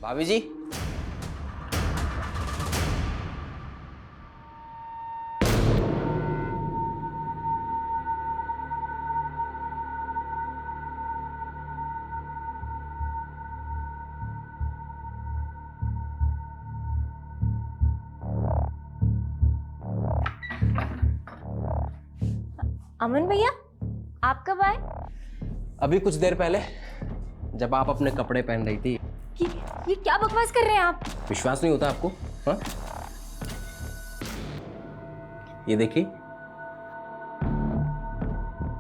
भाभी जी। अमन भैया, आप कब आए? अभी कुछ देर पहले, जब आप अपने कपड़े पहन रही थी। ये क्या बकवास कर रहे हैं आप? विश्वास नहीं होता आपको? हाँ, ये देखिए,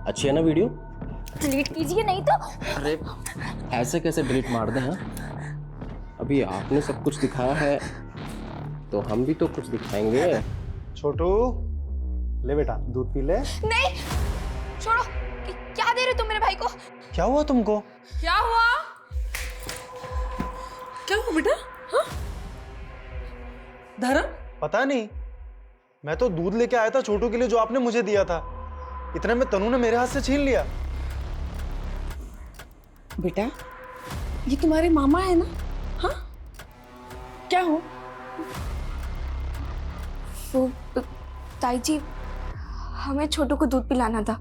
अच्छी है ना वीडियो? डिलीट कीजिए नहीं तो। अरे ऐसे कैसे डिलीट मार दें? हाँ, अभी आपने सब कुछ दिखाया है तो हम भी तो कुछ दिखाएंगे। छोटू, ले बेटा दूध पी ले। नहीं, छोड़ो। क्या दे रहे तुम मेरे भाई को? क्या हुआ तुमको? क्या हुआ? क्या हुआ बेटा? हाँ? धर्म? पता नहीं, मैं तो दूध लेके आया था छोटू के लिए जो आपने मुझे दिया था। इतने में तनु ने मेरे हाथ से छीन लिया। बेटा, ये तुम्हारे मामा है ना? हाँ? क्या हो? वो ताई जी, हमें छोटू को दूध पिलाना था।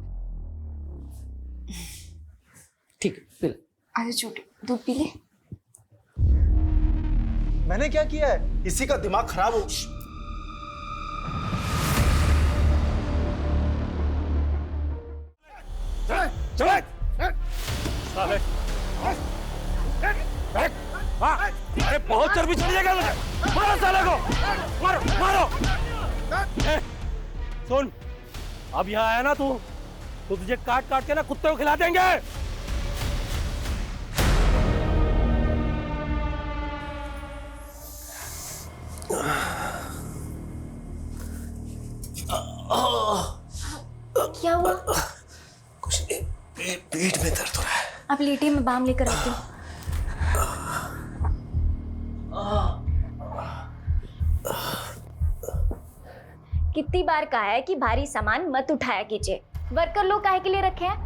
ठीक है, पिला। अरे छोटू, दूध पी ले। मैंने क्या किया है? इसी का दिमाग खराब हो। अरे बहुत चर्बी चढ़ जाएगा मुझे। मारो साले को, मारो मारो। सुन, अब यहाँ आया ना तू, तो तुझे काट काट के ना कुत्ते को खिला देंगे। क्या हुआ? कुछ नहीं, पीठ में दर्द हो रहा है। आप लेटिए, मैं बाम लेकर आती हूँ। कितनी बार कहा है कि भारी सामान मत उठाया कीजिए। वर्कर लोग काहे के लिए रखे हैं?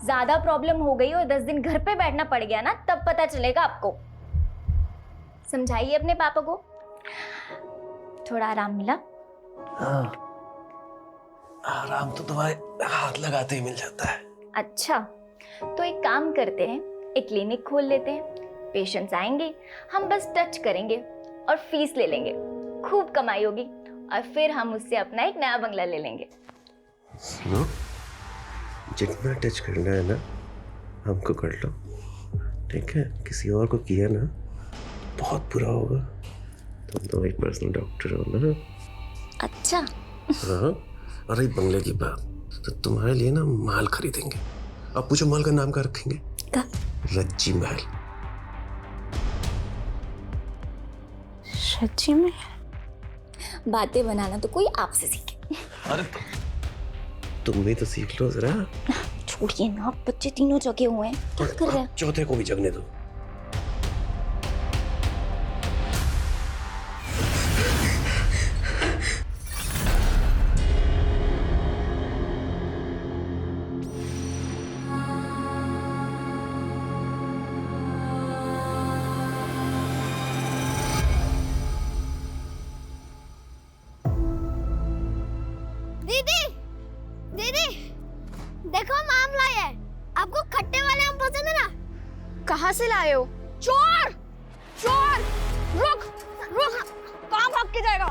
ज्यादा प्रॉब्लम हो गई और 10 दिन घर पे बैठना पड़ गया ना, तब पता चलेगा आपको। समझाइए अपने पापा को। थोड़ा आराम मिला? हाँ, आराम तो तुम्हारे हाथ लगाते ही मिल जाता है। अच्छा, तो एक काम करते हैं, एक क्लिनिक खोल लेते हैं। पेशेंट्स आएंगे, हम बस टच करेंगे और फीस ले लेंगे। खूब कमाई होगी और फिर हम उससे अपना एक नया बंगला ले लेंगे। सुनो, जितना टच करना है ना हमको कर लो, ठीक है? किसी और को किया ना बहुत बुरा होगा। तुम तो एक पर्सनल डॉक्टर हो ना। अच्छा। हाँ, और एक बंगले की बात, तो तुम्हारे लिए ना माल खरीदेंगे। अब पूछो माल का नाम क्या रखेंगे? का? रज्जी महल। सच्ची में? बातें बनाना तो कोई आपसे सीखे। अरे तुम भी तो सीख लो जरा। छोड़िए ना, बच्चे तीनों जगे हुए हैं, क्या कर रहे हैं? चौथे को भी जगने दो। दीदी, दीदी, देखो आम लाए हैं। आपको खट्टे वाले आम पसंद है ना? कहाँ से लाए हो? चोर, चोर, रुक, रुक, कहाँ भाग के जाएगा?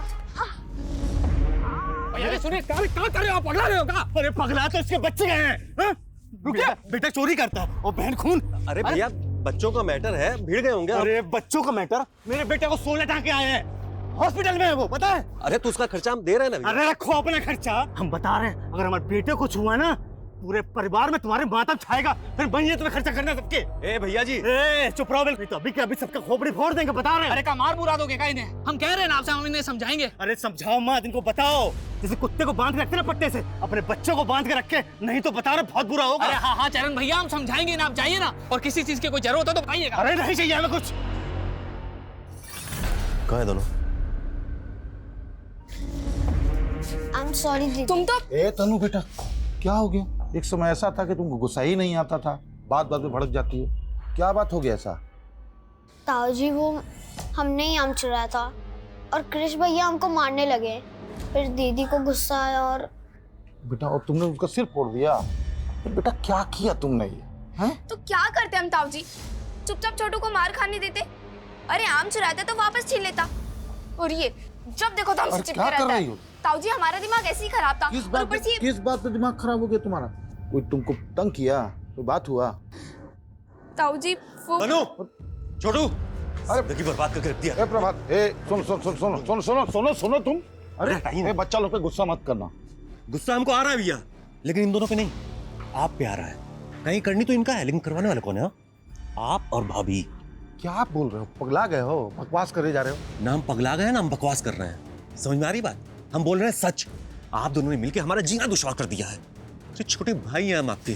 अरे सुनिए, क्या कर रहे हो आप? पगला रहे हो क्या? अरे पगला तो इसके बच्चे हैं। हाँ? रुकिए, बेटा चोरी करता है और बहन खून। अरे भैया, बच्चों का मैटर है, भीड़ गए होंगे। अरे बच्चों का मैटर? मेरे बेटे को 16 टांके आए हैं, हॉस्पिटल में है वो, पता है? अरे तो उसका खर्चा हम दे रहे हैं ना भैया। अरे रखो अपना खर्चा, हम बता रहे हैं। अगर हमारे बेटे को कुछ हुआ ना, पूरे परिवार में तुम्हारे मातम छाएगा। फिर वही तुम्हें खर्चा करना सबके। ए भैया जी, ए चुप रहो। नहीं तो अभी के अभी सबका खोपड़ी फोड़ देंगे, बता रहे हैं। अरे का मार बुरा दोगे का इन्हें? हम कह रहे हैं ना आपसे, हम इन्हें समझाएंगे। अरे समझाओ मत, इनको बताओ। जैसे कुत्ते को बांध के रखते ना पट्टे से, अपने बच्चों को बांध के रखे, नहीं तो बता रहे बहुत बुरा होगा। अरे हाँ हाँ चरण भैया, हम समझाएंगे ना, आप जाइए ना। और किसी चीज की कोई जरूरत हो तो बताइएगा। अरे नहीं चाहिए हमें कुछ। कहाँ है दोनों? I'm sorry दीदी। तुम तो ए तनु बेटा, क्या हो गया? एक समय ऐसा था कि तुमको गुस्सा ही नहीं आता था, बात बात में भड़क जाती हो। क्या बात हो गया ऐसा? ताऊ जी, वो हमने ही आम चुराया था और कृष भैया हमको मारने लगे। फिर दीदी को गुस्सा आया और बेटा और तुमने उसका सिर फोड़ दिया। तो बेटा क्या किया तुमने ये? हैं? तो क्या करते हम ताऊ जी? चुपचाप छोटू को मार खाने देते। अरे आम चुराता तो वापस छीन लेता। और ये जब देखो तो हमसे चिपके क्या कर रहता रही है। हो? ताऊ जी हमारा दिमाग ऐसे ही खराब था। और ऊपर से किस बात पे दिमाग खराब हो गया तुम्हारा? कोई तुमको तंग किया? कोई बात हुआ? ताऊ जी वो मनु, छोटू, जिंदगी बर्बाद करके रख दिया। ए प्रभात, ए सुनो तुम। अरे ए बच्चा लोग पे गुस्सा मत करना। गुस्सा हमको आ रहा है भैया, लेकिन इन दोनों पे नहीं, आप पे आ रहा है। कहीं करनी तो इनका है, लेकिन करवाने वाला कौन है? आप और भाभी। क्या आप बोल रहे हो? पगला गए हो? बकवास करे जा रहे हो? नाम पगला गए, नाम बकवास कर रहे हैं। समझ में आ रही बात? हम बोल रहे हैं सच। आप दोनों ने मिलकर हमारा जीना दुश्वार कर दिया है। तो छोटे भाई हैं हम आपके,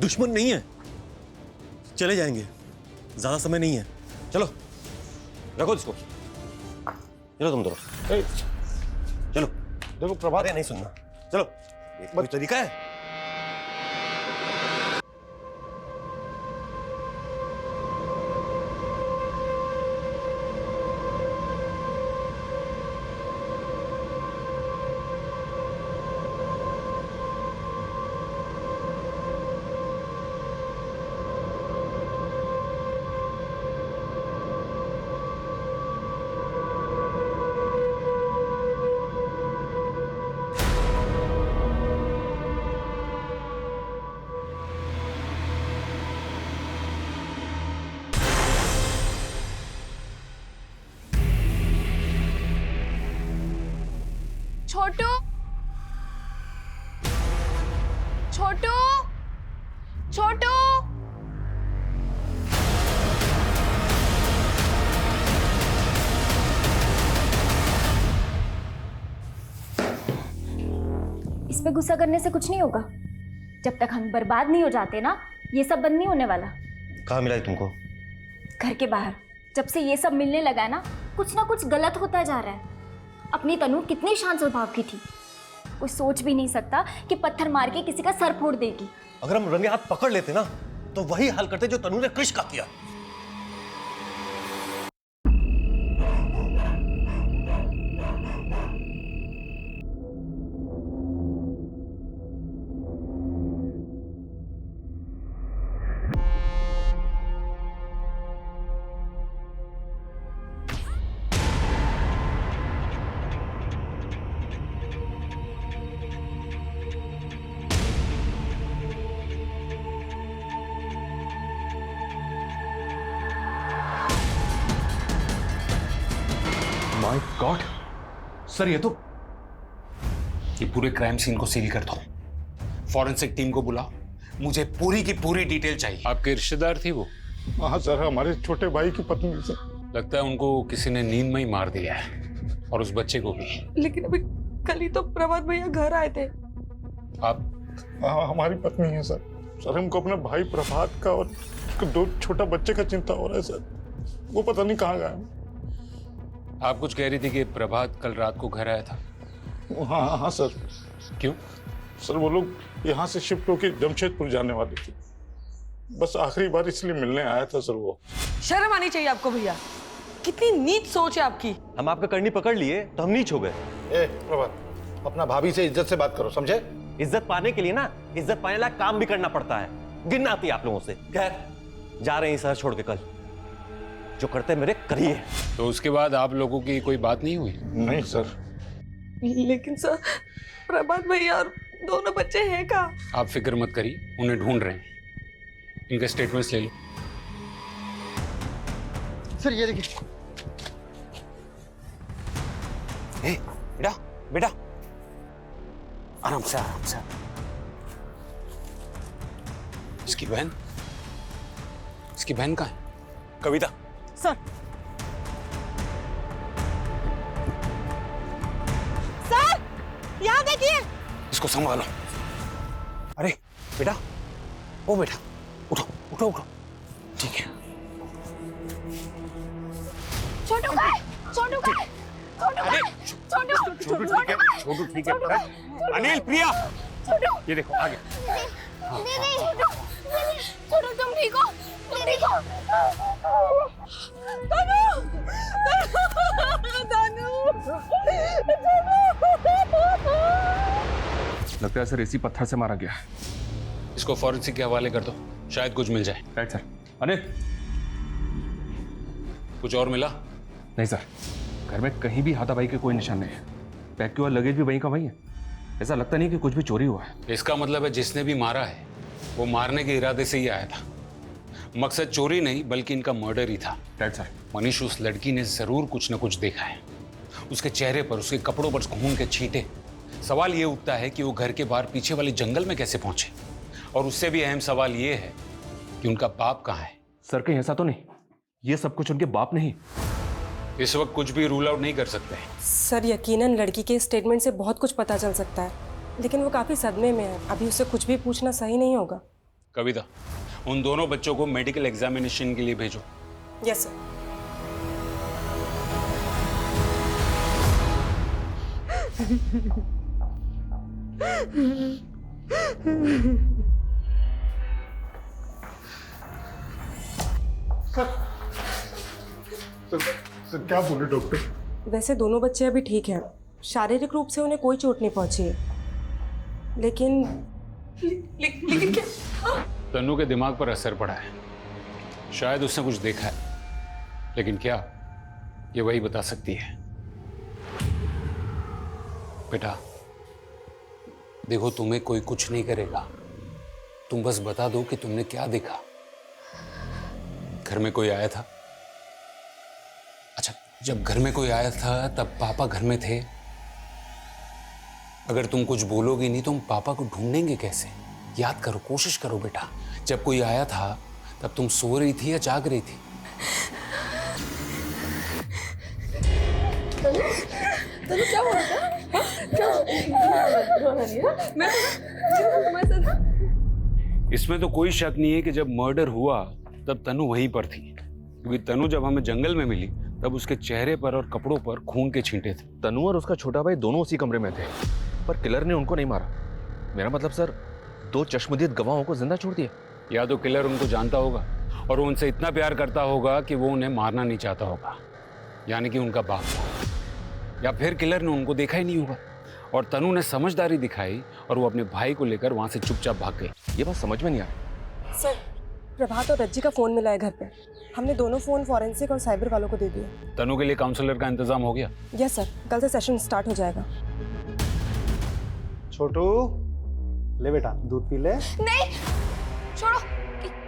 दुश्मन नहीं है। चले जाएंगे, ज्यादा समय नहीं है। चलो रखो इसको, चलो तुम दोनों, चलो। देखो प्रभात, नहीं सुनना, चलो। ये कोई तरीका है? छोटू छोटू छोटू इस पे गुस्सा करने से कुछ नहीं होगा। जब तक हम बर्बाद नहीं हो जाते ना, ये सब बंद नहीं होने वाला। कहाँ मिला है तुमको? घर के बाहर। जब से ये सब मिलने लगा है ना, कुछ ना कुछ गलत होता जा रहा है। अपनी तनु कितनी शांत स्वभाव की थी, कोई सोच भी नहीं सकता कि पत्थर मार के किसी का सर फोड़ देगी। अगर हम रंगे हाथ पकड़ लेते ना, तो वही हाल करते जो तनु ने कृष का किया। माय गॉड सर, ये पूरे क्राइम सीन को सील कर दो। फॉरेंसिक टीम को बुलाओ, मुझे पूरी की पूरी डिटेल चाहिए। आपके रिश्तेदार थी वो? हाँ सर, हमारे छोटे भाई की पत्नी सर। लगता है उनको किसी ने नींद में ही मार दिया है, और उस बच्चे को भी। लेकिन अभी कल ही तो प्रभात भैया घर आए थे। आप? हाँ हमारी पत्नी है सर। सर हमको अपने भाई प्रभात का और दो छोटा बच्चे का चिंता हो रहा है सर। वो पता नहीं कहाँ गया। आप कुछ कह रही थी कि प्रभात कल रात को घर आया था? हाँ सर। क्यों? सर वो लोग यहाँ से शिफ्ट होकर जमशेदपुर जाने वाले थे, बस आखिरी बार इसलिए मिलने आया था सर वो। शर्म आनी चाहिए आपको भैया, कितनी नीच सोच है आपकी। हम आपका करनी पकड़ लिए तो हम नीच हो गए। ए प्रभात, अपना भाभी से इज्जत से बात करो, समझे? इज्जत पाने के लिए ना, इज्जत पाने लायक काम भी करना पड़ता है। गिनना आती है आप लोगों से। खैर जा रहे हैं शहर छोड़ के कल, जो करते मेरे करिए। तो उसके बाद आप लोगों की कोई बात नहीं हुई? नहीं सर। लेकिन सर प्रभात भैया और दोनों बच्चे हैं कहाँ? आप फिक्र मत करिए, उन्हें ढूंढ रहे हैं। इनके स्टेटमेंट्स ले लो। सर ये देखिए। बेटा बेटा, आराम से आराम से। इसकी बहन कहाँ है? कविता। सर सर यहाँ देखिए। इसको संभालो। अरे बेटा, ओ बेटा, उठो उठो उठो। ठीक है। छोटू का है, छोटू का है, छोटू का है, छोटू ठीक है। अनिल, प्रिया, ये देखो आगे। छोटू तुम ठीक हो? तुम ठीक हो? लगता है सर इसी पत्थर से मारा गया है। इसको फॉरेंसिक के हवाले कर दो, शायद कुछ मिल जाए। Right sir. अनिल, कुछ और मिला? नहीं सर, घर में कहीं भी हाथापाई के कोई निशान नहीं है। बैग और लगेज भी वहीं का वहीं है। ऐसा लगता नहीं कि कुछ भी चोरी हुआ है। इसका मतलब है जिसने भी मारा है वो मारने के इरादे से ही आया था। मकसद चोरी नहीं बल्कि इनका मर्डर ही था। Right sir. मनीष, उस लड़की ने जरूर कुछ न कुछ देखा है। उसके चेहरे पर, उसके कपड़ों पर खून के छींटे। सवाल ये उठता है कि वो घर के बाहर पीछे वाले जंगल में कैसे पहुंचे, और उससे भी अहम सवाल ये है कि उनका बाप कहाँ है। सर कहीं ऐसा तो नहीं ये सब कुछ उनके बाप नहीं? इस वक्त कुछ भी रूल आउट नहीं कर सकते। सर यकीनन लड़की के स्टेटमेंट से बहुत कुछ पता चल सकता है, लेकिन वो काफी सदमे में है। अभी उससे कुछ भी पूछना सही नहीं होगा। कविता, उन दोनों बच्चों को मेडिकल एग्जामिनेशन के लिए भेजो। Yes sir. सर क्या बोले डॉक्टर? वैसे दोनों बच्चे अभी ठीक हैं, शारीरिक रूप से उन्हें कोई चोट नहीं पहुंची है, लेकिन लेकिन क्या? तन्नू के दिमाग पर असर पड़ा है। शायद उसने कुछ देखा है, लेकिन क्या, ये वही बता सकती है। बेटा देखो, तुम्हें कोई कुछ नहीं करेगा। तुम बस बता दो कि तुमने क्या देखा। घर में कोई आया था? अच्छा, जब घर में कोई आया था तब पापा घर में थे? अगर तुम कुछ बोलोगी नहीं तो हम पापा को ढूंढेंगे कैसे? याद करो, कोशिश करो बेटा। जब कोई आया था तब तुम सो रही थी या जाग रही थी? तनु क्या हुआ था? इसमें तो कोई शक नहीं है कि जब मर्डर हुआ तब तनु वहीं पर थी, क्योंकि तनु जब हमें जंगल में मिली तब उसके चेहरे पर और कपड़ों पर खून के छींटे थे। तनु और उसका छोटा भाई दोनों उसी कमरे में थे, पर किलर ने उनको नहीं मारा। मेरा मतलब सर, दो चश्मदीद गवाहों को जिंदा छोड़ दिया। या तो किलर उनको जानता होगा और वो उनसे इतना प्यार करता होगा कि वो उन्हें मारना नहीं चाहता होगा, यानी कि उनका बाप था। या फिर किलर ने उनको देखा ही नहीं होगा और तनु ने समझदारी दिखाई और वो अपने भाई को लेकर वहां से चुपचाप भाग गई। ये बात समझ में नहीं आ रही। सर, प्रभात और रज्जी का फोन मिला है घर पे। हमने दोनों फोन फॉरेंसिक और साइबर वालों को दे दिए। तनु के लिए काउंसलर का इंतजाम हो गया? यस सर, कल से सेशन स्टार्ट हो जाएगा। छोटू, ले बेटा दूध पी ले। नहीं, छोड़ो।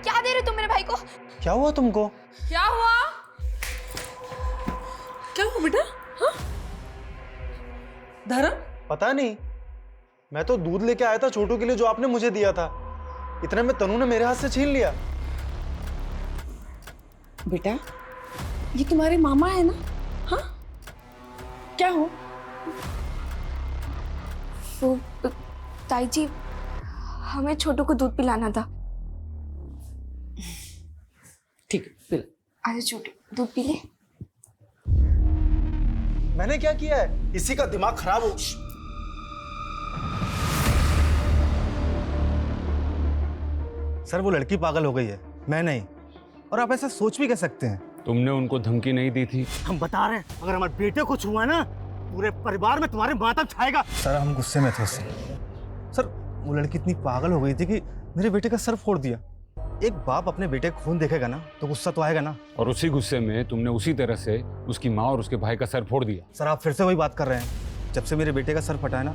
क्या दे रहे तुम मेरे भाई को? क्या हुआ तुमको? क्या हुआ? क्या हुआ बेटा? हाँ? धर्म? पता नहीं, मैं तो दूध लेके आया था छोटू के लिए जो आपने मुझे दिया था। इतने में तनु ने मेरे हाथ से छीन लिया। बेटा, ये तुम्हारे मामा है ना? हाँ? क्या हो? वो ताई जी, हमें छोटू को दूध पिलाना था। ठीक है, पिला। अरे छोटू, दूध पी ले। मैंने क्या किया है? इसी का दिमाग खराब हो। सर वो लड़की पागल हो गई है, मैं नहीं। और आप ऐसा सोच भी कह सकते हैं? तुमने उनको धमकी नहीं दी थी? हम बता रहे हैं, अगर हमारे बेटे को कुछ हुआ ना, पूरे परिवार में तुम्हारे मातम छाएगा। सर हम गुस्से में थे उससे। सर वो लड़की इतनी पागल हो गई थी कि मेरे बेटे का सर फोड़ दिया। एक बाप अपने बेटे का खून देखेगा ना तो गुस्सा तो आएगा ना। और उसी गुस्से में तुमने उसी तरह से उसकी माँ और उसके भाई का सर फोड़ दिया। सर आप फिर से वही बात कर रहे हैं। जब से मेरे बेटे का सर फटा है ना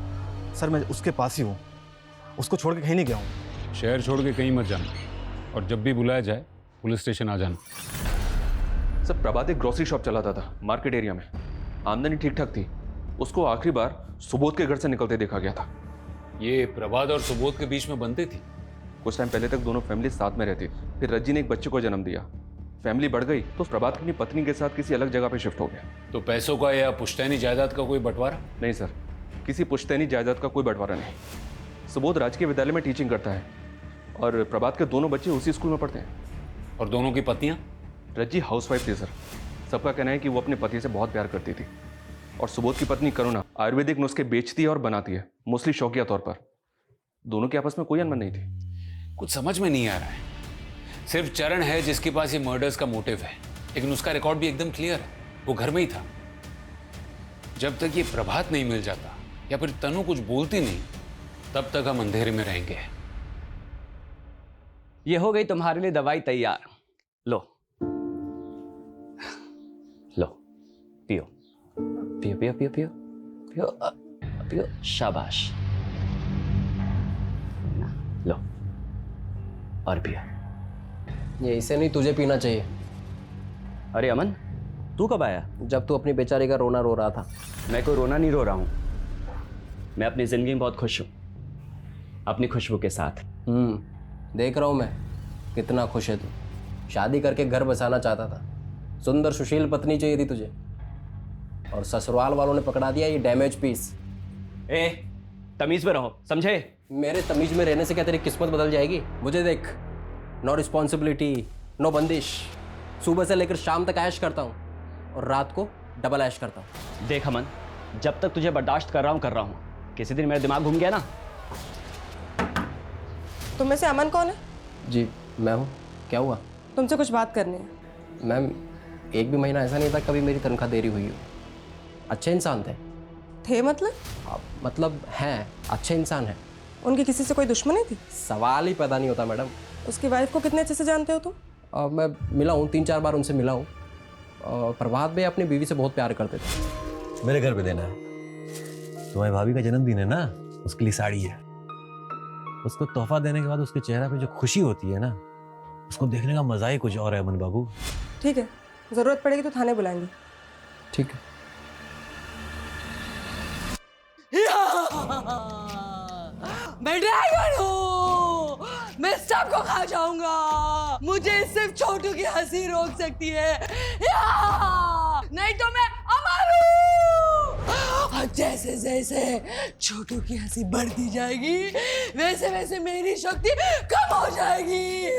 सर, मैं उसके पास ही हूँ, उसको छोड़ के कहीं नहीं गया हूँ। शहर छोड़ के कहीं मत जाना, और जब भी बुलाया जाए पुलिस स्टेशन आ जाना। सर प्रभात एक ग्रोसरी शॉप चलाता था मार्केट एरिया में, आमदनी ठीक ठाक थी। उसको आखिरी बार सुबोध के घर से निकलते देखा गया था। ये प्रभात और सुबोध के बीच में बनती थी? कुछ टाइम पहले तक दोनों फैमिली साथ में रहती, फिर रज्जी ने एक बच्चे को जन्म दिया। फैमिली बढ़ गई तो प्रभात अपनी पत्नी के साथ किसी अलग जगह पे शिफ्ट हो गया। तो पैसों का या पुश्तैनी जायदाद का कोई बंटवारा? नहीं सर, किसी पुश्तैनी जायदाद का कोई बंटवारा नहीं। सुबोध राजकीय विद्यालय में टीचिंग करता है और प्रभात के दोनों बच्चे उसी स्कूल में पढ़ते हैं। और दोनों की पत्नियां? रज्जी हाउसवाइफ थी सर। सबका कहना है कि वो अपने पति से बहुत प्यार करती थी। और सुबोध की पत्नी करुणा आयुर्वेदिक नुस्खे बेचती है और बनाती है, मोस्टली शौकिया तौर पर। दोनों के आपस में कोई अनबन नहीं थी। कुछ समझ में नहीं आ रहा है। सिर्फ चरण है जिसके पास ये मर्डर्स का मोटिव है, लेकिन उसका रिकॉर्ड भी एकदम क्लियर है, वो घर में ही था। जब तक ये प्रभात नहीं मिल जाता या फिर तनु कुछ बोलती नहीं, तब तक हम अंधेरे में रहेंगे। ये हो गई तुम्हारे लिए दवाई तैयार। लो लो, पियो पियो पियो पियो पियो पियो पियो, शाबाश। लो और पियो। ये इसे नहीं, तुझे पीना चाहिए। अरे अमन, तू कब आया? जब तू अपनी बेचारी का रोना रो रहा था। मैं कोई रोना नहीं रो रहा हूं, मैं अपनी जिंदगी में बहुत खुश हूं, अपनी खुशबू के साथ। देख रहा हूं मैं कितना खुश है तू। शादी करके घर बसाना चाहता था, सुंदर सुशील पत्नी चाहिए थी तुझे, और ससुराल वालों ने पकड़ा दिया ये डैमेज पीस। ए, तमीज में रहो, समझे? मेरे तमीज में रहने से क्या तेरी किस्मत बदल जाएगी? मुझे देख, नो रिस्पॉन्सिबिलिटी, नो बंदिश। सुबह से लेकर शाम तक ऐश करता हूँ और रात को डबल ऐश करता हूँ। देख अमन, जब तक तुझे बर्दाश्त कर रहा हूँ, किसी दिन मेरा दिमाग घूम गया ना। तुम में से अमन कौन है? जी मैं हूँ। क्या हुआ? तुमसे कुछ बात करनी है। मैम, एक भी महीना ऐसा नहीं था कभी मेरी तनख्वाह देरी हुई हो। अच्छे इंसान थे। मतलब हैं, अच्छे इंसान हैं। उनकी किसी से कोई दुश्मनी थी? सवाल ही पैदा नहीं होता मैडम। उसकी वाइफ को कितने अच्छे से जानते हो तुम? मैं मिला हूँ, 3-4 बार उनसे मिला हूँ। प्रभात भाई अपनी बीवी से बहुत प्यार करते थे। मेरे घर पे देना है। तुम्हारी भाभी का जन्मदिन है ना, उसके लिए साड़ी है। उसको तोहफा देने के बाद उसके चेहरे पे जो खुशी होती है ना, उसको देखने का मजा ही कुछ और है अमन बाबू। ठीक है, जरूरत पड़ेगी तो थाने बुलाएंगे। ठीक है। मैं ड्रैगन हूँ, मैं सबको खा जाऊंगा। मुझे सिर्फ छोटू की हंसी रोक सकती है, नहीं तो मैं अमर हूँ। और जैसे जैसे छोटू की हंसी बढ़ती जाएगी, वैसे वैसे मेरी शक्ति कम हो जाएगी।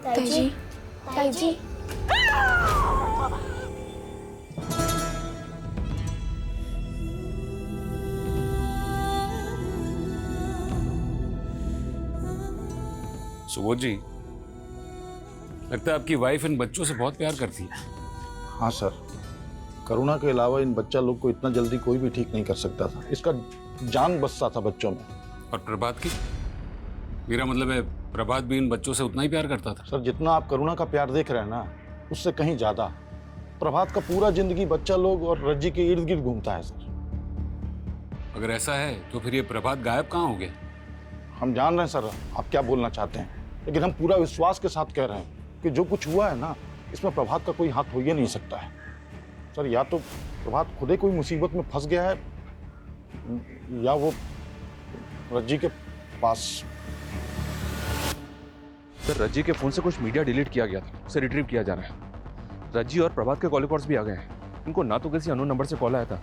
ताई जी, ताई जी। सुबोध जी, लगता है आपकी वाइफ इन बच्चों से बहुत प्यार करती है। हाँ सर, करुणा के अलावा इन बच्चा लोग को इतना जल्दी कोई भी ठीक नहीं कर सकता था। इसका जान बसता था बच्चों में। और प्रभात की? मेरा मतलब है प्रभात भी इन बच्चों से उतना ही प्यार करता था। सर, जितना आप करुणा का प्यार देख रहे हैं ना, उससे कहीं ज्यादा। प्रभात का पूरा जिंदगी बच्चा लोग और रज्जी के इर्द गिर्द घूमता है सर। अगर ऐसा है तो फिर ये प्रभात गायब कहाँ हो गया? हम जान रहे हैं सर आप क्या बोलना चाहते हैं, लेकिन हम पूरा विश्वास के साथ कह रहे हैं कि जो कुछ हुआ है ना, इसमें प्रभात का कोई हाथ हो ही नहीं सकता है सर। या तो प्रभात खुद ही कोई मुसीबत में फंस गया है, या वो रज्जी के पास। सर, रज्जी के फोन से कुछ मीडिया डिलीट किया गया था, उसे रिट्रीव किया जा रहा है। रज्जी और प्रभात के कॉल रिकॉर्ड्स भी आ गए हैं। इनको ना तो किसी अननोन नंबर से कॉल आया था,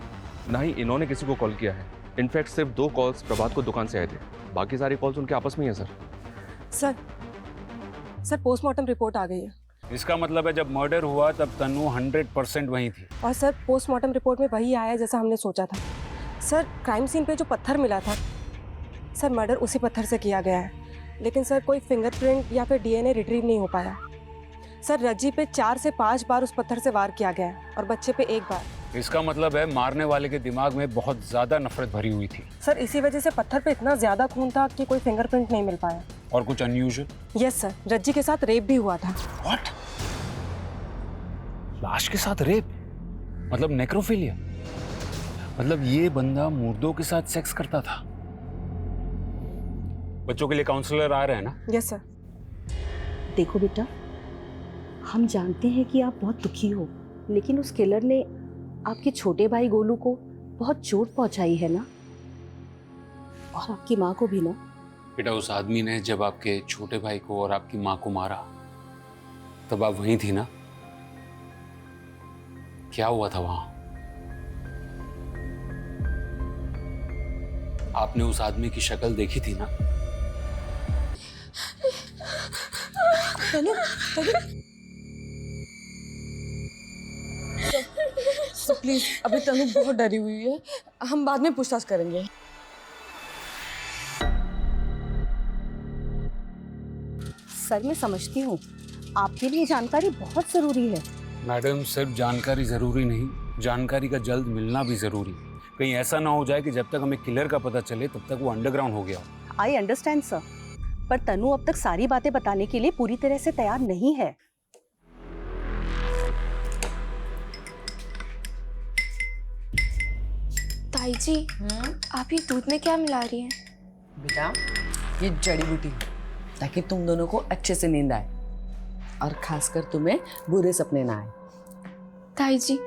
ना ही इन्होंने किसी को कॉल किया है। इनफैक्ट सिर्फ 2 कॉल्स प्रभात को दुकान से आए थे, बाकी सारी कॉल्स उनके आपस में ही है। सर पोस्टमार्टम रिपोर्ट आ गई है। इसका मतलब है जब मर्डर हुआ तब तन्नू 100% वहीं थी। और सर पोस्टमार्टम रिपोर्ट में वही आया जैसा हमने सोचा था। सर क्राइम सीन पे जो पत्थर मिला था, सर मर्डर उसी पत्थर से किया गया है, लेकिन सर कोई फिंगरप्रिंट या फिर डीएनए रिट्रीव नहीं हो पाया। सर रज्जी पे 4 से 5 बार उस पत्थर से वार किया गया है और बच्चे पे 1 बार। इसका मतलब है मारने वाले के दिमाग में बहुत ज्यादा नफरत भरी हुई थी। सर इसी वजह से पत्थर पे इतना ज्यादा खून था कि कोई फिंगरप्रिंट नहीं मिल पाया। और कुछ अनयूजुअल? यस सर, रज्जी के साथ रेप भी हुआ था। व्हाट? लाश के साथ रेप? मतलब नेक्रोफिलिया? मतलब ये बंदा मुर्दों के साथ सेक्स करता था? बच्चों के लिए काउंसलर आ रहे हैं ना? Yes sir. देखो बेटा, हम जानते हैं कि आप बहुत दुखी हो, लेकिन उस किलर ने आपके छोटे भाई गोलू को बहुत चोट पहुंचाई है ना, और आपकी माँ को भी ना। बेटा, उस आदमी ने जब आपके छोटे भाई को और आपकी माँ को मारा तब आप वहीं थी ना? क्या हुआ था वहां? आपने उस आदमी की शक्ल देखी थी ना? प्लीज, अभी तनु बहुत डरी हुई है, हम बाद में पूछताछ करेंगे। सर मैं समझती हूँ आपके लिए जानकारी बहुत जरूरी है, मैडम, सिर्फ जानकारी जरूरी नहीं, जानकारी का जल्द मिलना भी जरूरी है। कहीं ऐसा ना हो जाए कि जब तक हमें किलर का पता चले तब तक वो अंडरग्राउंड हो गया हो। आई अंडरस्टैंड सर, पर तनु अब तक सारी बातें बताने के लिए पूरी तरह से तैयार नहीं है। ताई जी, आप ये दूध में क्या मिला रही हैं? बेटा, ये जड़ी बूटी है ताकि तुम दोनों को अच्छे से नींद आए और खासकर तुम्हें बुरे सपने ना आए। ताई जी,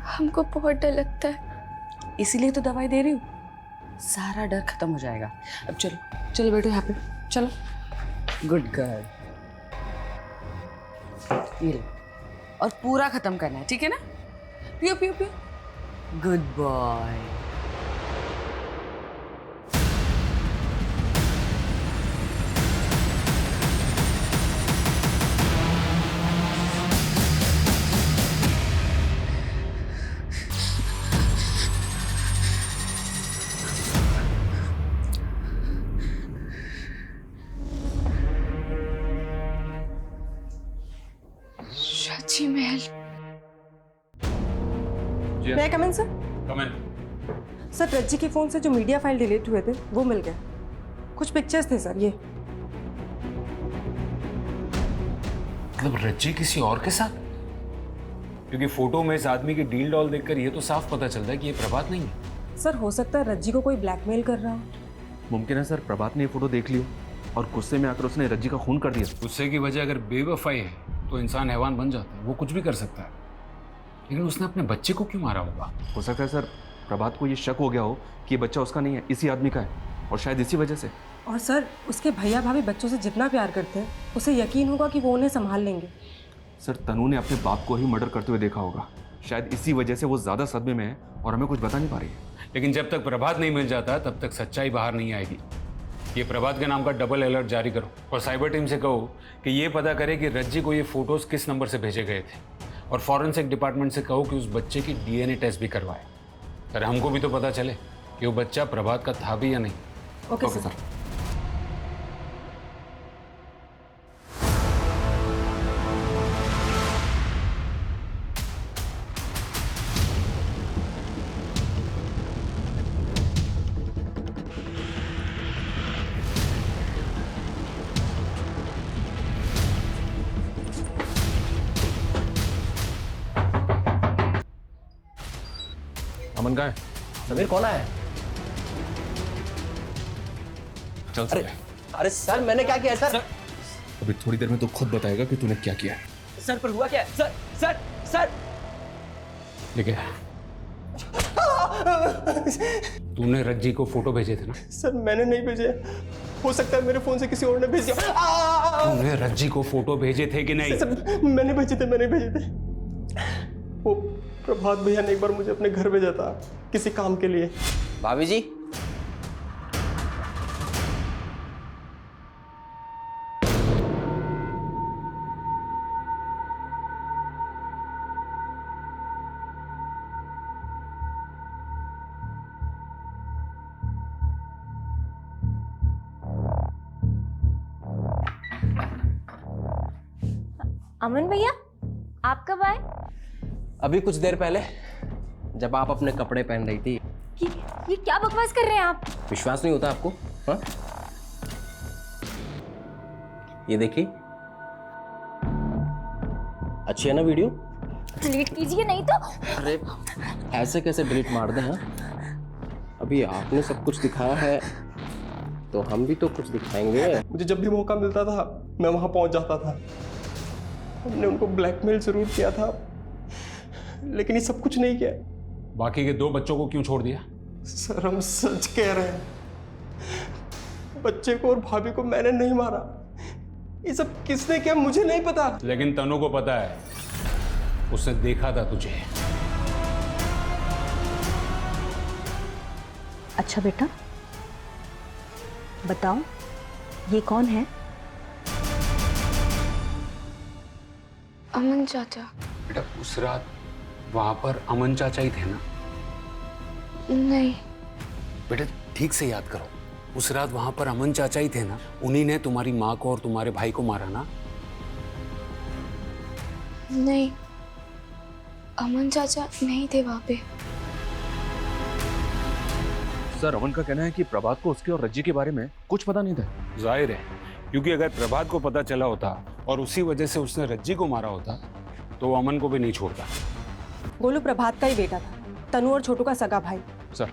हमको बहुत डर लगता है। इसीलिए तो दवाई दे रही हूँ, सारा डर खत्म हो जाएगा। अब चलो चलो बेटो, यहाँ पे चलो। गुड गर्ल, ये लो, और पूरा खत्म करना है, ठीक है ना? पियो पियो पियो। Good boy. शाची महल। मैं कम इन सर? कम इन। सर, रज्जी के फोन से जो मीडिया फाइल डिलीट हुए थे वो मिल गए। कुछ पिक्चर्स थे सर, ये। मतलब रज्जी किसी और के साथ? क्योंकि फोटो में इस आदमी की डील डॉल देखकर ये तो साफ पता चलता है कि ये प्रभात नहीं है। सर, हो सकता है रज्जी को कोई ब्लैकमेल कर रहा हो। मुमकिन है सर, प्रभात ने ये फोटो देख लियो और गुस्से में आकर उसने रज्जी का खून कर दिया। गुस्से की वजह अगर बेवफाई है तो इंसान हैवान बन जाता है, वो कुछ भी कर सकता है। लेकिन उसने अपने बच्चे को क्यों मारा होगा? हो सकता है सर, प्रभात को ये शक हो गया हो कि ये बच्चा उसका नहीं है, इसी आदमी का है, और शायद इसी वजह से। और सर, उसके भैया भाभी बच्चों से जितना प्यार करते हैं, उसे यकीन होगा कि वो उन्हें संभाल लेंगे। सर, तनु ने अपने बाप को ही मर्डर करते हुए देखा होगा, शायद इसी वजह से वो ज्यादा सदमे में है और हमें कुछ बता नहीं पा रही है। लेकिन जब तक प्रभात नहीं मिल जाता तब तक सच्चाई बाहर नहीं आएगी। ये प्रभात के नाम का डबल अलर्ट जारी करो और साइबर टीम से कहो कि ये पता करे कि रज्जी को ये फोटोज किस नंबर से भेजे गए थे, और फॉरेंसिक डिपार्टमेंट से कहो कि उस बच्चे की डीएनए टेस्ट भी करवाए। अरे हमको भी तो पता चले कि वो बच्चा प्रभात का था भी या नहीं। Okay sir. अमन कहाँ है? समीर कौन है? चल अरे अरे सर, मैंने क्या किया सर? अभी थोड़ी देर में तो खुद बताएगा कि तूने क्या किया है। सर, पर हुआ क्या? सर सर सर ठीक है, तूने रज्जी को फोटो भेजे थे ना? सर, मैंने नहीं भेजे। हो सकता है मेरे फोन से किसी और ने भेज दिया। तूने रज्जी को फोटो भेजे थे कि नहीं? सर, मैंने भेजे थे। वो प्रभात भैया ने एक बार मुझे अपने घर भेजा था किसी काम के लिए। भाभी जी, अमन भैया, आप कब आए? अभी कुछ देर पहले, जब आप अपने कपड़े पहन रही थी। ये क्या बकवास कर रहे हैं आप? विश्वास नहीं होता आपको? हाँ, ये देखिए, अच्छी है ना वीडियो? डिलीट कीजिए नहीं तो। अरे ऐसे कैसे डिलीट मार दें? हाँ, अभी आपने सब कुछ दिखाया है तो हम भी तो कुछ दिखाएंगे। मुझे जब भी मौका मिलता था मैं वहां पहुंच जाता था। हमने उनको ब्लैकमेल जरूर किया था, लेकिन ये सब कुछ नहीं किया। बाकी के 2 बच्चों को क्यों छोड़ दिया? सर, हम सच कह रहे हैं, बच्चे को और भाभी को मैंने नहीं मारा। ये सब किसने किया मुझे नहीं पता। लेकिन तनु को पता है, उसने देखा था तुझे। अच्छा बेटा, बताओ ये कौन है? अमन चाचा। बेटा, उस रात वहां पर अमन चाचा ही थे ना? नहीं बेटा, ठीक से याद करो, उस रात वहां पर अमन चाचा ही थे ना? उन्हीं ने तुम्हारी माँ को और तुम्हारे भाई को मारा ना? नहीं, अमन चाचा नहीं थे वहां पे। सर अमन का कहना है कि प्रभात को उसके और रज्जी के बारे में कुछ पता नहीं था। जाहिर है, क्योंकि अगर प्रभात को पता चला होता और उसी वजह से उसने रज्जी को मारा होता तो वो अमन को भी नहीं छोड़ता। गोलू प्रभात का ही बेटा था, तनु और छोटू का सगा भाई। सर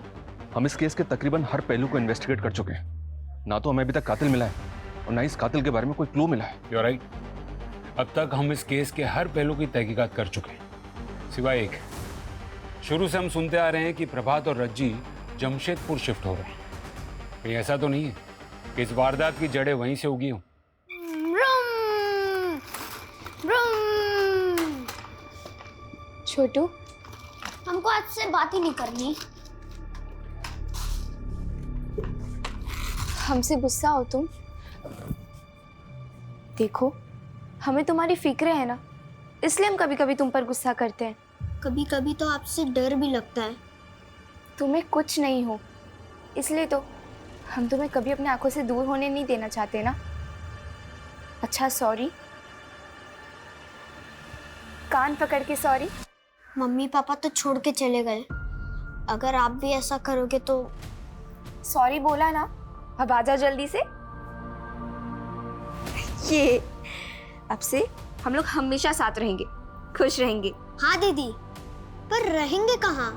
हम इस केस के तकरीबन हर पहलू को इन्वेस्टिगेट कर चुके हैं। ना तो हमें अभी तक कातिल मिला है और ना इस कातिल के बारे में कोई क्लू मिला है। You right. अब तक हम इस केस के हर पहलू की तहकीकात कर चुके हैं, सिवाय एक। शुरू से हम सुनते आ रहे हैं कि प्रभात और रज्जी जमशेदपुर शिफ्ट हो रहे हैं। कहीं ऐसा तो नहीं है कि इस वारदात की जड़ें वहीं से उगी हों? छोटू, हमको आज से बात ही नहीं करनी। हमसे गुस्सा हो तुम? देखो, हमें तुम्हारी फिक्र है ना, इसलिए हम कभी कभी तुम पर गुस्सा करते हैं। कभी कभी तो आपसे डर भी लगता है। तुम्हें कुछ नहीं हो, इसलिए तो हम तुम्हें कभी अपने आंखों से दूर होने नहीं देना चाहते ना। अच्छा सॉरी, कान पकड़ के सॉरी। मम्मी पापा तो छोड़ के चले गए, अगर आप भी ऐसा करोगे तो। सॉरी बोला ना, अब आजा जल्दी से। ये अब से हम लोग हमेशा साथ रहेंगे, खुश रहेंगे। हाँ दीदी, पर रहेंगे कहाँ?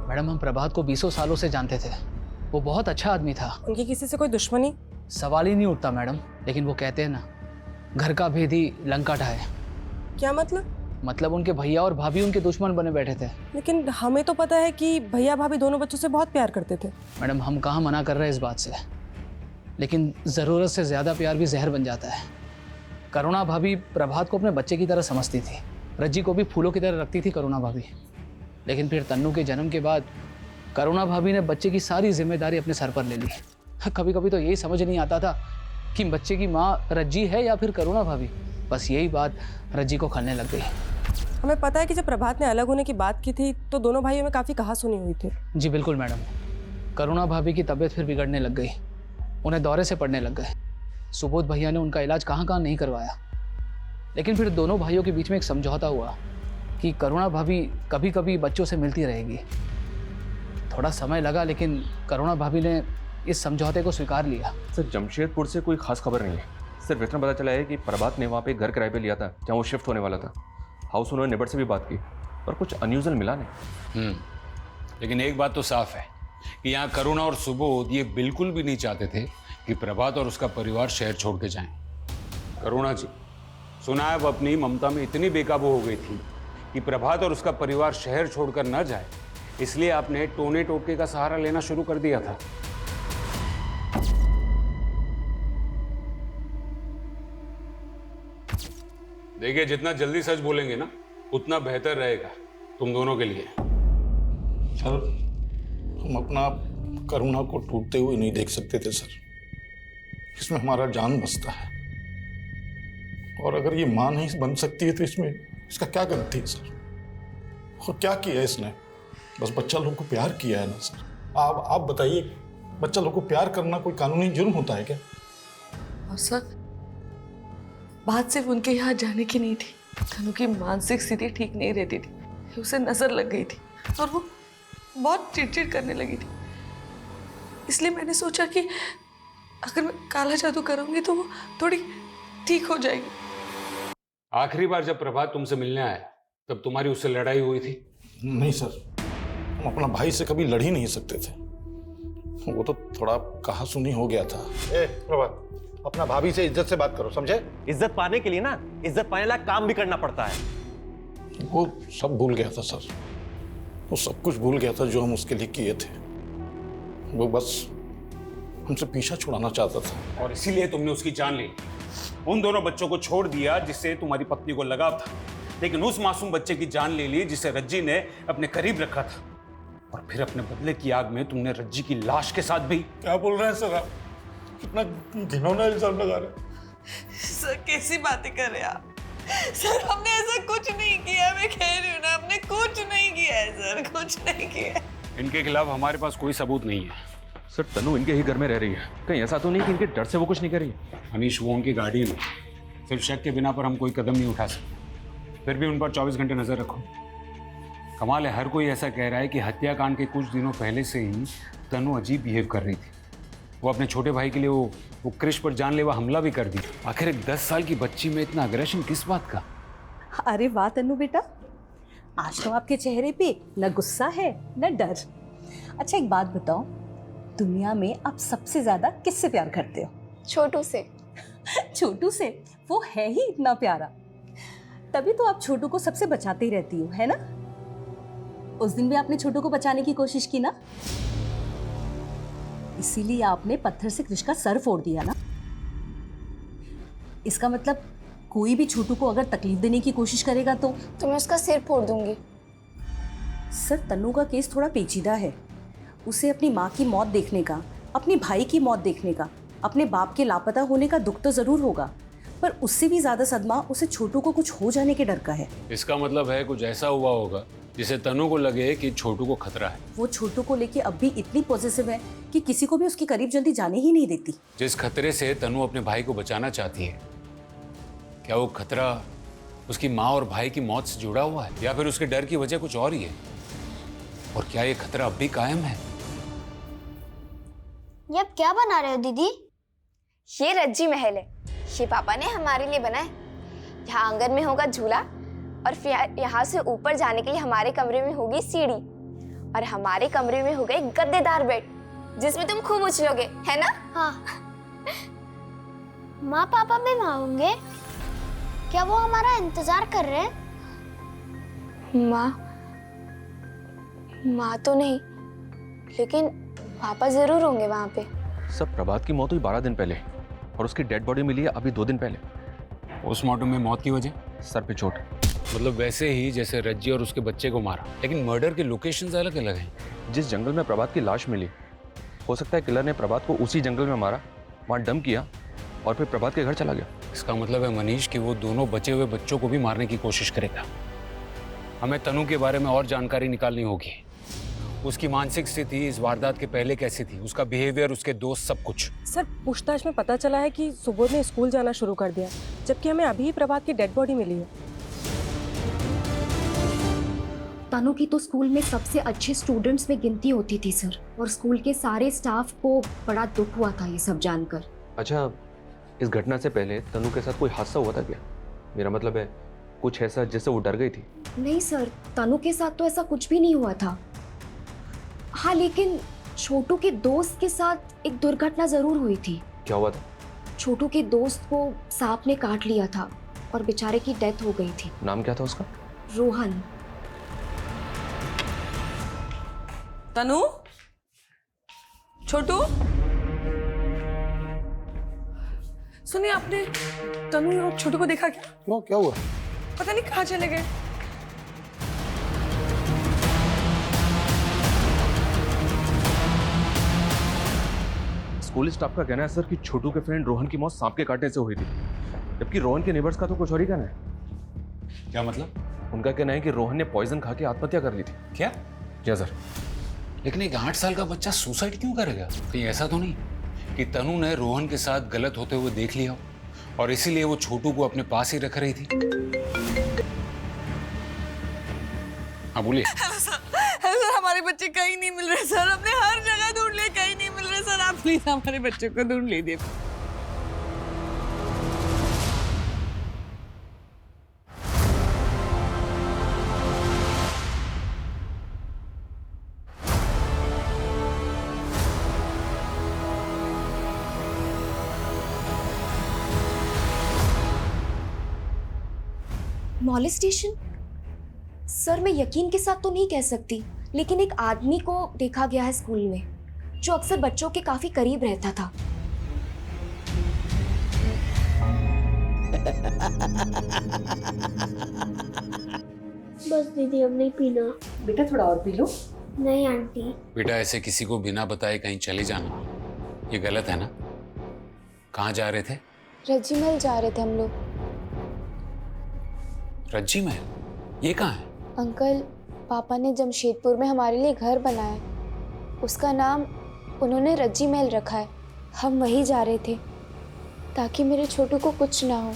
मैडम हम प्रभात को 20 सालों से जानते थे, वो बहुत अच्छा आदमी था। उनकी किसी से कोई दुश्मनी? सवाल ही नहीं उठता मैडम, लेकिन वो कहते हैं ना, घर का भेदी लंका ढाए। क्या मतलब? मतलब उनके भैया और भाभी उनके दुश्मन बने बैठे थे। लेकिन हमें तो पता है कि भैया भाभी दोनों बच्चों से बहुत प्यार करते थे। मैडम हम कहाँ मना कर रहे हैं इस बात से, लेकिन ज़रूरत से ज़्यादा प्यार भी जहर बन जाता है। करुणा भाभी प्रभात को अपने बच्चे की तरह समझती थी, रज्जी को भी फूलों की तरह रखती थी करुणा भाभी। लेकिन फिर तन्नू के जन्म के बाद करुणा भाभी ने बच्चे की सारी जिम्मेदारी अपने सर पर ले ली। कभी कभी तो यही समझ नहीं आता था कि बच्चे की माँ रज्जी है या फिर करुणा भाभी। बस यही बात रज्जी को खलने लग गई। हमें पता है कि जब प्रभात ने अलग होने की बात की थी तो दोनों भाइयों में काफ़ी कहासुनी हुई थी। जी बिल्कुल मैडम, करुणा भाभी की तबीयत फिर बिगड़ने लग गई, उन्हें दौरे से पड़ने लग गए। सुबोध भैया ने उनका इलाज कहाँ कहाँ नहीं करवाया। लेकिन फिर दोनों भाइयों के बीच में एक समझौता हुआ कि करुणा भाभी कभी कभी बच्चों से मिलती रहेगी। थोड़ा समय लगा, लेकिन करुणा भाभी ने इस समझौते को स्वीकार लिया। सर जमशेदपुर से कोई खास खबर नहीं है, सिर्फ इतना पता चला है कि प्रभात ने वहाँ पे घर किराए पे लिया था जहाँ वो शिफ्ट होने वाला था। हाउस ओनर नेबर से भी बात की पर कुछ अनयूजुअल मिला नहीं। लेकिन एक बात तो साफ है कि यहाँ करुणा और सुबोध ये बिल्कुल भी नहीं चाहते थे कि प्रभात और उसका परिवार शहर छोड़ के जाएं। करुणा जी, सुना है वो अपनी ममता में इतनी बेकाबू हो गई थी कि प्रभात और उसका परिवार शहर छोड़कर न जाए, इसलिए आपने टोने टोटके का सहारा लेना शुरू कर दिया था। देखिए, जितना जल्दी सच बोलेंगे ना उतना बेहतर रहेगा तुम दोनों के लिए। सर, हम अपना करुणा को टूटते हुए नहीं देख सकते थे सर, इसमें हमारा जान बसता है। और अगर ये मां नहीं बन सकती है तो इसमें इसका क्या गलती है सर? और क्या किया है इसने? बस बच्चा लोगों को प्यार किया है ना सर। आप बताइए, बच्चा लोगों को प्यार करना कोई कानूनी जुर्म होता है क्या? और सर, बात सिर्फ उनके यहाँ जाने की नहीं थी, तनु की मानसिक स्थिति ठीक नहीं रहती थी, उसे नजर लग गई थी और वो बहुत चिड़चिड़ करने लगी थी। इसलिए मैंने सोचा कि अगर मैं काला जादू करूंगी तो वो थोड़ी ठीक हो जाएगी। आखिरी बार जब प्रभात तुमसे मिलने आया तब तुम्हारी उससे लड़ाई हुई थी? नहीं सर, हम अपना भाई से कभी लड़ ही नहीं सकते थे, वो तो थोड़ा कहासुनी हो गया था। प्रभात, अपना भाभी से इज्जत से बात करो, समझे? इज्जत पाने के लिए ना इज्जत पाने लायक काम भी करना पड़ता है। वो सब भूल गया था सर, वो सब कुछ भूल गया था जो हम उसके लिए किए थे। वो बस हमसे पीछा छुड़ाना चाहता था और इसीलिए तुमने उसकी जान ली। उन दोनों बच्चों को छोड़ दिया जिससे तुम्हारी पत्नी को लगाव था, लेकिन उस मासूम बच्चे की जान ले ली जिसे रज्जी ने अपने करीब रखा था। और फिर अपने बदले की आग में तुमने रज्जी की लाश के साथ भी। क्या बोल रहे हैं सर आप? कितना घिनौना इल्जाम लगा रहे हैं। सर कैसी बातें कर रहे हैं आप? सर हमने ऐसा कुछ नहीं किया, मैं कह रही हूँ ना, हमने कुछ नहीं किया है सर, कुछ नहीं किया है। इनके खिलाफ हमारे पास कोई सबूत नहीं है, सर तनु इनके ही घर में रह रही है, कहीं ऐसा तो नहीं कि इनके डर से वो कुछ नहीं कर रही है? अनीश, वो उनकी गार्डियन है। सिर्फ शक के बिना पर हम कोई कदम नहीं उठा सकते। फिर भी उन पर 24 घंटे नजर रखो। कमाल है, हर कोई ऐसा कह रहा है कि हत्याकांड के कुछ दिनों पहले से ही तनु अजीब बिहेव कर रही थी। वो अपने छोटे भाई के लिए वो क्रिश पर जानलेवा हमला भी कर दी। आखिर एक 10 साल की बच्ची में इतना अग्रेशन किस बात का? अरे वाह तन्नू बेटा, आज तो आपके चेहरे पे न गुस्सा है न डर। अच्छा एक बात बताओ, दुनिया में आप सबसे ज्यादा किससे प्यार करते हो? छोटू से। छोटू से? वो है ही इतना प्यारा, तभी तो आप छोटू को सबसे बचाते ही रहती हो, है ना? उस दिन भी आपने छोटू को बचाने की कोशिश की ना, इसीलिए आपने पत्थर से कृष का सर फोड़ दिया ना। इसका मतलब कोई भी छोटू को अगर तकलीफ देने की कोशिश करेगा तो मैं उसका सिर फोड़ दूंगी। सर तन्नू का केस थोड़ा पेचीदा है। उसे अपनी माँ की मौत देखने का, अपने भाई की मौत देखने का, अपने बाप के लापता होने का दुख तो जरूर होगा, पर उससे भी ज्यादा सदमा उसे छोटू को कुछ हो जाने के डर का है। इसका मतलब है कुछ ऐसा हुआ होगा जिसे तनु को लगे कि छोटू को खतरा है। वो छोटू को लेके अब भी इतनी पॉजिटिव है कि किसी को भी उसके करीब जल्दी जाने ही नहीं देती। जिस खतरे से तनु अपने भाई को बचाना चाहती है, क्या वो खतरा उसकी माँ और भाई की मौत से जुड़ा हुआ है या फिर उसके डर की वजह कुछ और ही है? और क्या ये खतरा अब भी कायम है? ये आप क्या बना रहे हो दीदी? ये रज्जी महल है, ये पापा ने हमारे लिए बनाया। यहाँ आंगन में होगा झूला और फिर यहाँ से ऊपर जाने के लिए हमारे कमरे में होगी सीढ़ी और हमारे कमरे में होगा एक गद्देदार बेड जिसमें तुम खूब उछलोगे, है ना? हाँ। माँ पापा भी वहाँ होंगे? क्या वो हमारा इंतजार कर रहे हैं? माँ तो नहीं, लेकिन पापा जरूर होंगे वहाँ पे। सर प्रभात की मौत हुई 12 दिन पहले और उसकी डेड बॉडी मिली है अभी 2 दिन पहले। पोस्टमार्टम में मौत की वजह? सर पे चोट। मतलब वैसे ही जैसे रज्जी और उसके बच्चे को मारा, लेकिन मर्डर के लोकेशंस अलग अलग हैं। जिस जंगल में प्रभात की लाश मिली, हो सकता है किलर ने प्रभात को उसी जंगल में मारा, वहाँ डंप किया और फिर प्रभात के घर चला गया। इसका मतलब है मनीष कि वो दोनों बचे हुए बच्चों को भी मारने की कोशिश करेगा। हमें तनु के बारे में और जानकारी निकालनी होगी। उसकी मानसिक स्थिति इस वारदात के पहले कैसी थी, उसका बिहेवियर, उसके दोस्त, सब कुछ। सर पूछताछ में पता चला है कि सुबोध ने स्कूल जाना शुरू कर दिया, जबकि हमें अभी ही प्रभात की डेड बॉडी मिली है। तनु की तो स्कूल में सबसे अच्छे स्टूडेंट्स में गिनती होती थी सर, और स्कूल के सारे स्टाफ को बड़ा दुख हुआ था ये सब जानकर। अच्छा, इस घटना से पहले तनु के साथ कोई हादसा हुआ था क्या? मेरा मतलब है कुछ ऐसा जिससे वो डर गई थी? नहीं सर, तनु के साथ तो ऐसा कुछ भी नहीं हुआ था। हाँ, लेकिन छोटू के दोस्त के साथ एक दुर्घटना जरूर हुई थी। क्या हुआ था? छोटू के दोस्त को सांप ने काट लिया था और बेचारे की डेथ हो गई थी। नाम क्या था उसका? रोहन। तनु, छोटू, सुनिए, आपने तनु और छोटू को देखा क्या? क्यों, क्या हुआ? पता नहीं कहाँ चले गए। स्कूल स्टाफ का कहना है सर कि छोटू के फ्रेंड रोहन की मौत सांप के काटने से हुई थी, जबकि रोहन के नेबर्स का तो कुछ और ही कहना है। क्या मतलब? उनका कहना है कि रोहन ने पॉइजन खा के आत्महत्या कर ली थी। क्या? क्या सर? लेकिन एक 8 साल का बच्चा सुसाइड क्यों करेगा? कहीं ऐसा तो नहीं कि तनु ने रोहन के साथ गलत होते हुए देख लिया और इसीलिए वो छोटू को अपने पास ही रख रही थी? हाँ बोलिए। हेलो सर, हमारे बच्चे कहीं नहीं मिल रहे सर, हमने हर जगह ढूंढ लिए, कहीं नहीं मिल रहे सर, आप प्लीज हमारे बच्चे को ढूंढ लीजिए। मॉलेस्टेशन? सर मैं यकीन के साथ तो नहीं कह सकती, लेकिन एक आदमी को देखा गया है स्कूल में जो अक्सर बच्चों के काफी करीब रहता था। बस दीदी, अब नहीं पीना। बेटा थोड़ा और पी लो। नहीं आंटी। बेटा ऐसे किसी को बिना बताए कहीं चले जाना ये गलत है ना? कहाँ जा रहे थे? रज्जी महल जा रहे थे हम लोग। रज्जी महल? ये कहाँ है? अंकल, पापा ने जमशेदपुर में हमारे लिए घर बनाया है, उसका नाम उन्होंने रज्जी महल रखा है, हम वहीं जा रहे थे ताकि मेरे छोटू को कुछ ना हो।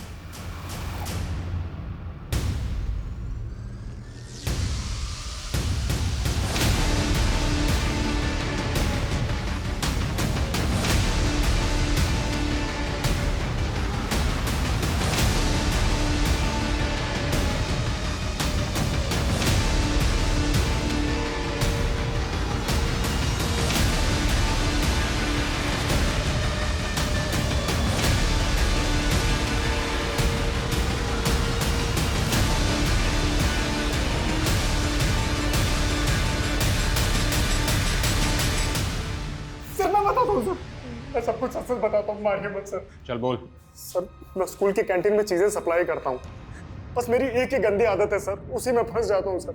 मैं सब कुछ सच बताता हूँ, मारिए मत सर। चल बोल। सर मैं स्कूल की कैंटीन में चीजें सप्लाई करता हूँ, बस मेरी एक ही गंदी आदत है सर, उसी में फंस जाता हूँ सर।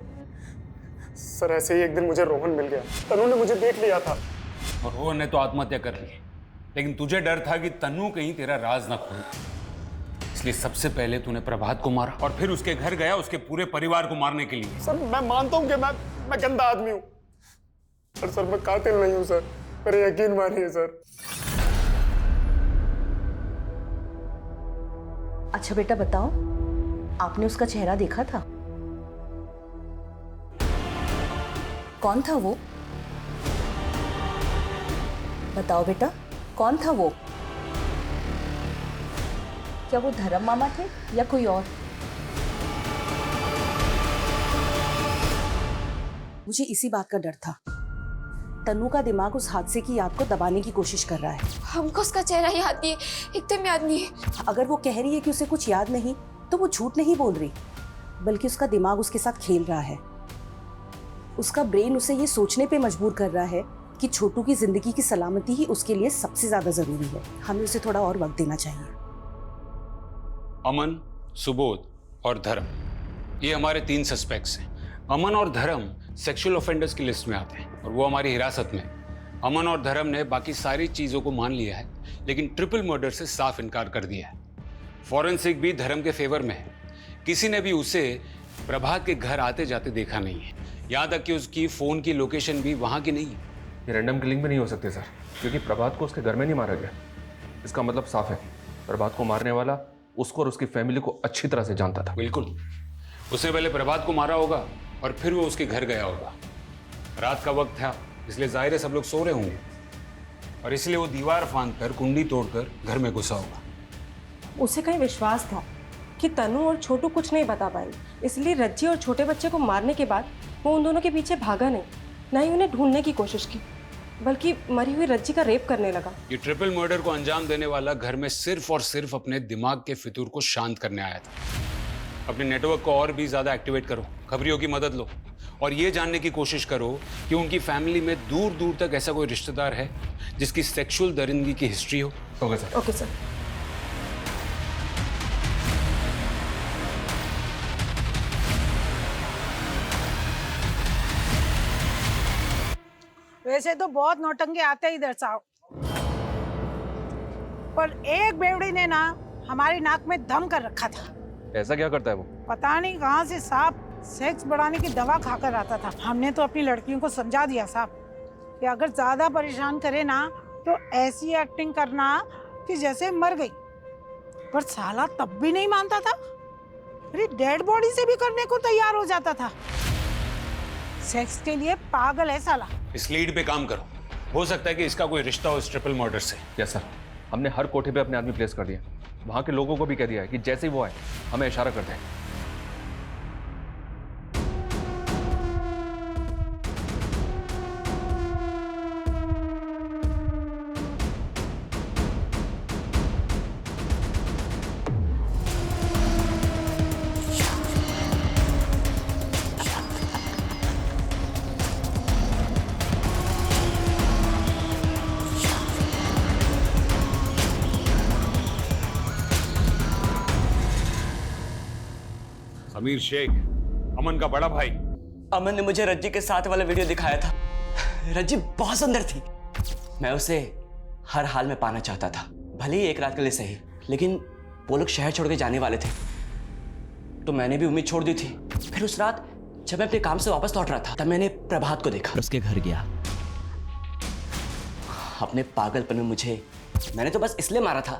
सर ऐसे ही एक दिन मुझे रोहन मिल गया, तनु ने मुझे देख लिया था। और रोहन ने तो आत्महत्या कर ली, लेकिन तुझे डर था कि तन्नू कहीं तेरा राज ना खोले, इसलिए सबसे पहले तूने प्रभात को मारा और फिर उसके घर गया उसके पूरे परिवार को मारने के लिए। सर मैं मानता हूँ कि मैं गंदा आदमी हूँ, पर सर मैं कातिल नहीं हूँ सर, मेरे यकीन मानिए सर। अच्छा बेटा बताओ, आपने उसका चेहरा देखा था? कौन था वो? बताओ बेटा, कौन था वो? क्या वो धर्म मामा थे या कोई और? मुझे इसी बात का डर था। तन्नू का दिमाग उस हादसे की याद को दबाने की कोशिश कर रहा है। हमको उसका चेहरा याद नहीं है, एकदम याद नहीं है। अगर वो कह रही है कि उसे कुछ याद नहीं, तो वो झूठ नहीं बोल रही, बल्कि उसका दिमाग उसके साथ खेल रहा है। उसका ब्रेन उसे ये सोचने पे मजबूर कर रहा है कि छोटू की जिंदगी की सलामती ही उसके लिए सबसे ज्यादा जरूरी है। हमें उसे थोड़ा और वक्त देना चाहिए। अमन, सुबोध और धर्म, ये हमारे 3 सस्पेक्ट्स हैं। अमन और धर्म सेक्सुअल ऑफेंडर्स की लिस्ट में आते हैं और वो हमारी हिरासत में। अमन और धर्म ने बाकी सारी चीजों को मान लिया है, लेकिन ट्रिपल मर्डर से साफ इनकार कर दिया है। फॉरेंसिक भी धर्म के फेवर में है, किसी ने भी उसे प्रभात के घर आते जाते देखा नहीं है, यहाँ तक कि उसकी फोन की लोकेशन भी वहाँ की नहीं है। ये रैंडम किलिंग भी नहीं हो सकती सर, क्योंकि प्रभात को उसके घर में नहीं मारा गया। इसका मतलब साफ है, प्रभात को मारने वाला उसको और उसकी फैमिली को अच्छी तरह से जानता था। बिल्कुल, उसने पहले प्रभात को मारा होगा और फिर वो उसके घर गया होगा। रात का वक्त था, इसलिए जाहिर है सब लोग सो रहे होंगे और इसलिए वो दीवार फांद कर कुंडी तोड़कर घर में घुसा होगा। उसे कहीं विश्वास था कि तनु और छोटू कुछ नहीं बता पाएंगे, इसलिए रज्जी और छोटे बच्चे को मारने के बाद वो उन दोनों के पीछे भागा नहीं, ना ही उन्हें ढूंढने की कोशिश की, बल्कि मरी हुई रज्जी का रेप करने लगा। ये ट्रिपल मर्डर को अंजाम देने वाला घर में सिर्फ और सिर्फ अपने दिमाग के फितूर को शांत करने आया था। अपने नेटवर्क को और भी ज्यादा एक्टिवेट करो, खबरियों की मदद लो और ये जानने की कोशिश करो कि उनकी फैमिली में दूर दूर तक ऐसा कोई रिश्तेदार है जिसकी सेक्सुअल दरिंदगी की हिस्ट्री हो। Okay sir. Okay sir. वैसे तो बहुत नौटंके आते ही इधर साहब, पर एक बेवड़ी ने ना हमारी नाक में दम कर रखा था। ऐसा क्या करता है वो? पता नहीं कहाँ से साहब सेक्स बढ़ाने की दवा खाकर आता था। हमने तो अपनी लड़कियों को समझा दिया साहब कि अगर ज्यादा परेशान करे ना तो ऐसी एक्टिंग करना कि जैसे मर गई, पर साला तब भी नहीं मानता था। अरे डेड बॉडी से भी करने को तैयार हो जाता था। सेक्स के लिए पागल है साला। इस लीड पे काम करो, हो सकता है कि इसका कोई रिश्ता हो इस ट्रिपल मर्डर से। यस सर, हमने हर कोठे पे अपने आदमी प्लेस कर दिया, वहां के लोगों को भी कह दिया है कि जैसे ही वो आए हमें इशारा कर दें। समीर शेख, अमन का बड़ा भाई। अमन ने मुझे रज्जी के साथ वाला वीडियो दिखाया था। रज्जी बहुत सुंदर थी, मैं उसे हर हाल में पाना चाहता था, भले ही एक रात के लिए सही। लेकिन वो लोग शहर छोड़ के जाने वाले थे, तो मैंने भी उम्मीद छोड़ दी थी। फिर उस रात जब मैं अपने काम से वापस लौट रहा था, तब मैंने प्रभात को देखा। उसके घर गया अपने पागलपन में मैंने तो बस इसलिए मारा था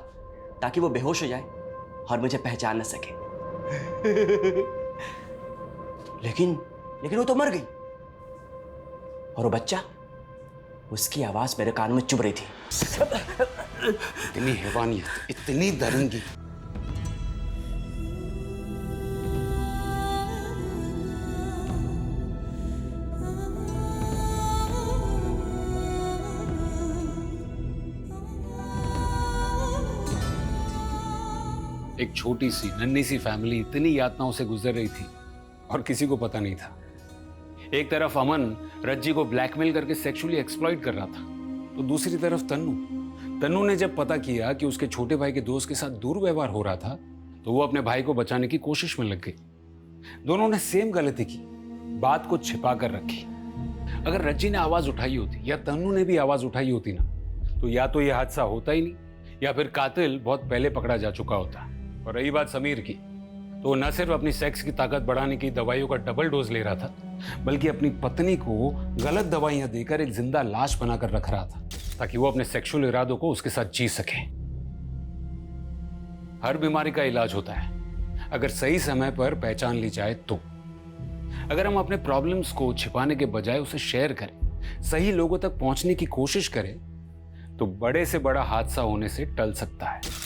ताकि वो बेहोश हो जाए और मुझे पहचान न सके। लेकिन वो तो मर गई। और वो बच्चा, उसकी आवाज मेरे कान में चुभ रही थी। इतनी हैवानियत, इतनी दरंगी। एक छोटी सी नन्ही सी फैमिली इतनी यातनाओं से गुजर रही थी और किसी को पता नहीं था। एक तरफ अमन रज्जी को ब्लैकमेल करके सेक्सुअली एक्सप्लॉइट कर रहा था, तो दूसरी तरफ तन्नू ने जब पता किया कि उसके छोटे भाई के दोस्त के साथ दुर्व्यवहार हो रहा था, तो वो अपने भाई को बचाने की कोशिश में लग गई। दोनों ने सेम गलती की, बात को छिपा कर रखी। अगर रज्जी ने आवाज उठाई होती या तन्नू ने भी आवाज उठाई होती ना, तो या तो यह हादसा होता ही नहीं, या फिर कातिल बहुत पहले पकड़ा जा चुका होता। और रही बात समीर की, तो वो न सिर्फ अपनी सेक्स की ताकत बढ़ाने की दवाइयों का डबल डोज ले रहा था, बल्कि अपनी पत्नी को गलत दवाइयां देकर एक जिंदा लाश बनाकर रख रहा था, ताकि वो अपने सेक्सुअल इरादों को उसके साथ जी सके। हर बीमारी का इलाज होता है, अगर सही समय पर पहचान ली जाए तो। अगर हम अपने प्रॉब्लम्स को छिपाने के बजाय उसे शेयर करें, सही लोगों तक पहुंचने की कोशिश करें, तो बड़े से बड़ा हादसा होने से टल सकता है।